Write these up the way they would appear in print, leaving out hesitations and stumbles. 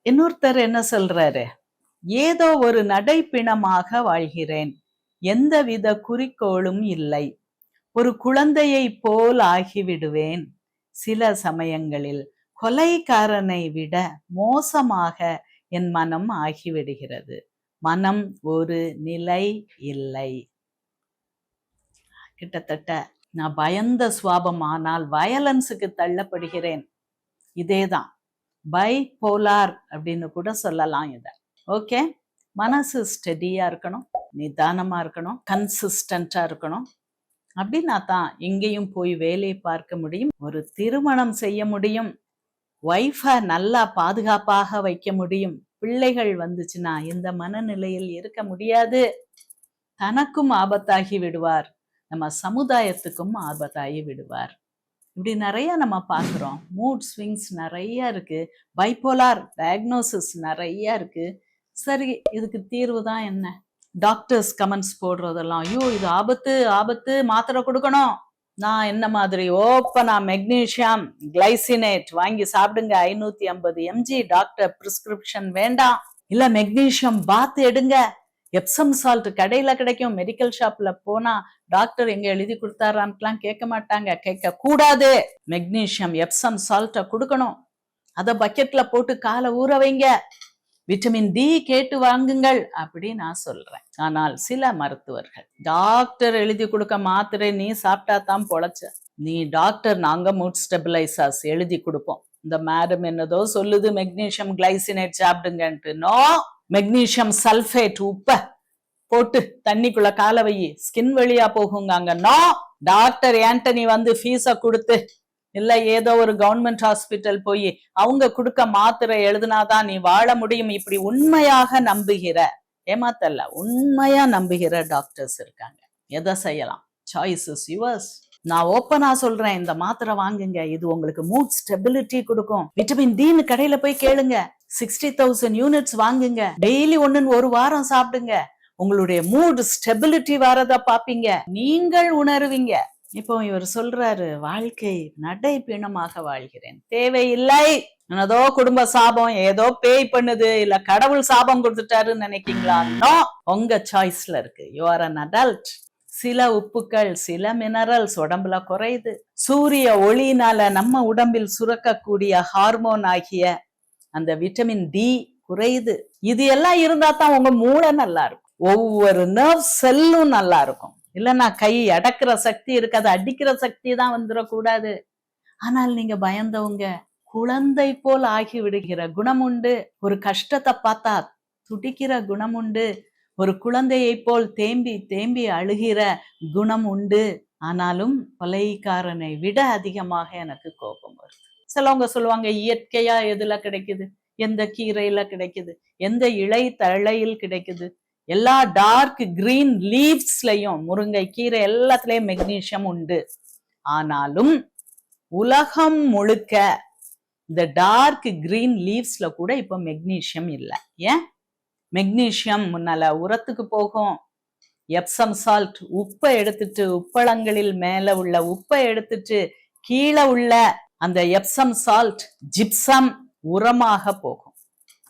இன்னொருத்தர் என்ன சொல்றாரு, ஏதோ ஒரு நடைப்பிணமாக வாழ்கிறேன், எந்தவித குறிக்கோளும் இல்லை, ஒரு குழந்தையை போல் ஆகிவிடுவேன், சில சமயங்களில் கொலைகாரனை விட மோசமாக என் மனம் ஆகிவிடுகிறது, மனம் ஒரு நிலை இல்லை. கிட்டத்தட்ட நான் பயந்த சுவாபம், ஆனால் வயலன்ஸுக்கு தள்ளப்படுகிறேன். இதேதான் பைபோலார் அப்படின்னு கூட சொல்லலாம் இத. ஓகே, மனசு ஸ்டெடியா இருக்கணும், நிதானமா இருக்கணும், கன்சிஸ்டண்டா இருக்கணும். அப்படின்னா தான் எங்கேயும் போய் வேலையை பார்க்க முடியும், ஒரு திருமணம் செய்ய முடியும், ஒய்ஃபை நல்லா பாதுகாப்பாக வைக்க முடியும். பிள்ளைகள் வந்துச்சுன்னா இந்த மனநிலையில் இருக்க முடியாது, தனக்கும் ஆபத்தாகி விடுவார், நம்ம சமுதாயத்துக்கும் ஆபத்தாகி விடுவார். இப்படி நிறைய நம்ம பார்க்குறோம். மூட் ஸ்விங்ஸ் நிறைய இருக்கு, பைபோலார் டயக்னோசிஸ் நிறைய இருக்கு. சரி, இதுக்கு தீர்வு தான் என்ன? டாக்டர்ஸ் கமெண்ட்ஸ் போடுறதெல்லாம், ஐயோ இது ஆபத்து ஆபத்து, மாத்திரை கொடுக்கணும். நான் என்ன மாதிரி ஓப்பனா மெக்னீசியம் கிளைசினேட் வாங்கி சாப்பிடுங்க, 550 mg, டாக்டர் பிரிஸ்கிரிப்ஷன் வேண்டாம். இல்ல மெக்னீசியம் பாத் எடுங்க, எப்சம் சால்ட் கடையில கிடைக்கும், மெடிக்கல் ஷாப்ல போனா டாக்டர் எங்க எழுதி கொடுத்தாரான்லாம் கேட்க மாட்டாங்க, கேட்க கூடாது. மெக்னீசியம் எப்சம் சால்ட்டை கொடுக்கணும், அதை பக்கெட்ல போட்டு காலை ஊற வைங்க, விட்டமின் டி கேட்டு வாங்குங்கள் அப்படி நான் சொல்றேன். ஆனால் சில மருத்துவர்கள் டாக்டர் எழுதி கொடுக்க மாத்திரை நீ சாப்பிட்டா தான் பொழைச்ச, நீ டாக்டர் நாங்க மூட் ஸ்டெபிலைசர்ஸ் எழுதி கொடுப்போம், இந்த மேடம் என்னதோ சொல்லுது மெக்னீசியம் கிளைசினேட் சாப்பிடுங்கன்ட்டு, நோ, மெக்னீசியம் சல்ஃபேட் உப்ப போட்டு தண்ணிக்குள்ள கால வை, ஸ்கின் வழியா போகுங்க, நோ. டாக்டர் ஆண்டனி வந்து ஃபீஸ கொடுத்து, இல்ல ஏதோ ஒரு கவர்மெண்ட் ஹாஸ்பிட்டல் போய் அவங்க கொடுக்க மாத்திரை எழுதுனாதான் நீ வாழ முடியும், இப்படி உண்மையாக நம்புகிற, ஏமாத்தல்ல, உண்மையா நம்புகிற டாக்டர்ஸ் இருக்காங்க. எதை செய்யலாம், சாய்ஸ் இஸ் யுவர்ஸ். நான் ஓப்பனா சொல்றேன், இந்த மாத்திரை வாங்குங்க, இது உங்களுக்கு மூட் ஸ்டெபிலிட்டி கொடுக்கும், விட்டமின் டின்னு கடையில போய் கேளுங்க, 60,000 யூனிட்ஸ் வாங்குங்க, டெய்லி ஒண்ணுன்னு ஒரு வாரம் சாப்பிடுங்க, உங்களுடைய மூட் ஸ்டெபிலிட்டி வரத பாப்பீங்க, நீங்கள் உணர்வீங்க. இப்போ இவர் சொல்றாரு, வாழ்க்கை நடைப்பிணமாக வாழ்கிறேன், தேவையில்லை. ஏதோ குடும்ப சாபம், ஏதோ பேய் பண்ணுது, இல்ல கடவுள் சாபம் கொடுத்துட்டாருன்னு நினைக்கீங்களா? நோ, உங்க சாய்ஸ்ல இருக்கு. You are an adult. சில உப்புக்கள், சில மினரல்ஸ் உடம்புல குறையுது, சூரிய ஒளியினால நம்ம உடம்பில் சுரக்கக்கூடிய ஹார்மோன் ஆகிய அந்த விட்டமின் டி குறையுது. இது எல்லாம் இருந்தா தான் உங்க மூளை நல்லா இருக்கும், ஒவ்வொரு நர்வ் செல்லும் நல்லா இருக்கும். இல்லைன்னா கை அடக்கிற சக்தி இருக்காது, அடிக்கிற சக்தி தான் வந்துடக்கூடாது. ஆனால் நீங்க பயந்தவங்க குழந்தை போல் ஆகி விடுகிற குணம் உண்டு, ஒரு கஷ்டத்தை பார்த்தா துடிக்கிற குணம் உண்டு, ஒரு குழந்தையை போல் தேம்பி தேம்பி அழுகிற குணம் உண்டு. ஆனாலும் கொலைகாரனை விட அதிகமாக எனக்கு கோபம் வருது. சிலவங்க சொல்லுவாங்க, இயற்கையா எதுல கிடைக்குது, எந்த கீரையில கிடைக்குது, எந்த இலை தழையில் கிடைக்குது, எல்லா டார்க் கிரீன் லீவ்ஸ்லயும், முருங்கை கீரை எல்லாத்துலயும் மெக்னீசியம் உண்டு. ஆனாலும் உலகம் முழுக்க இந்த டார்க் கிரீன் லீவ்ஸ்ல கூட இப்ப மெக்னீசியம் இல்லை. ஏன்? மெக்னீசியம் முன்னால உரத்துக்கு போகும், எப்சம் சால்ட் உப்பை எடுத்துட்டு, உப்பளங்களில் மேல உள்ள உப்பை எடுத்துட்டு கீழே உள்ள அந்த எப்சம் சால்ட் ஜிப்சம் உரமாக போகும்.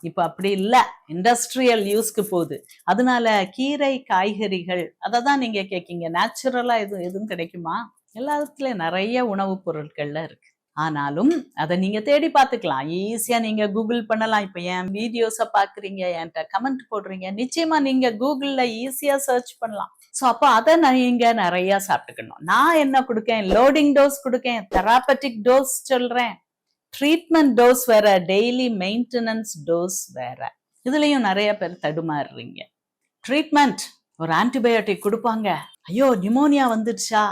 இப்ப அப்படி இல்ல, இண்டஸ்ட்ரியல் யூஸ்க்கு போகுது. அதனால கீரை காய்கறிகள் அததான் நீங்க கேட்கீங்க, நேச்சுரலா எதுவும் கிடைக்குமா? எல்லாத்துலயும் நிறைய உணவுப் பொருட்கள்ல இருக்கு. ஆனாலும் அதை நீங்க தேடி பார்த்துக்கலாம், ஈஸியா நீங்க கூகுள் பண்ணலாம். இப்ப என் வீடியோஸ பாக்குறீங்க, என்கிட்ட கமெண்ட் போடுறீங்க, நிச்சயமா நீங்க கூகுள்ல ஈஸியா சர்ச் பண்ணலாம். ஸோ அப்போ அதை நீங்க நிறைய சாப்பிட்டுக்கணும். நான் என்ன கொடுக்கேன், லோடிங் டோஸ் கொடுக்கேன், தெராபட்டிக் டோஸ் சொல்றேன், ட்ரீட்மெண்ட் டோஸ் வேற, டெய்லி மெயின்டெனன்ஸ் டோஸ் வேற. இதுலயும் நிறைய பேர் தடுமாறுறீங்க. ட்ரீட்மெண்ட், ஒரு ஆன்டிபயோட்டிக் கொடுப்பாங்க, ஐயோ நிமோனியா வந்துடுச்சா,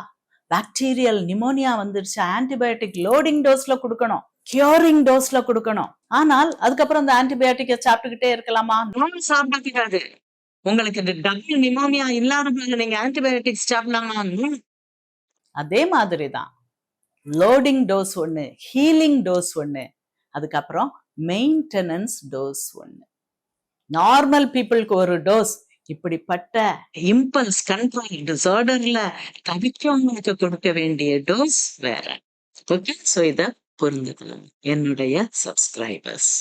பாக்டீரியல் நிமோனியா வந்துடுச்சா, ஆன்டிபயோட்டிக் லோடிங் டோஸ்ல கொடுக்கணும், கியூரிங் டோஸ்ல கொடுக்கணும். ஆனால் அதுக்கப்புறம் அந்த ஆன்டிபயோட்டிக்கை சாப்பிட்டுக்கிட்டே இருக்கலாமா? சாப்பிடாது. உங்களுக்கு டபுள் நிமோனியா இல்லாதவங்க நீங்க ஆன்டிபயோட்டிக்ஸ் சாப்பிடலாமா? அதே மாதிரிதான் லோடிங் டோஸ் ஒன்று, ஹீலிங் டோஸ் ஒன்று, அதுக்கப்புறம் மெயின்டெனன்ஸ் டோஸ் ஒன்று. நார்மல் பீப்புளுக்கு ஒரு டோஸ், இப்படிப்பட்ட இம்பல்ஸ் கண்ட்ரோல் டிசார்டர்ல தவிக்கிறவங்களுக்கு கொடுக்க வேண்டிய டோஸ் வேற. ஓகே, ஸோ இதை புரிந்துக்கணும் என்னுடைய சப்ஸ்கிரைபர்ஸ்.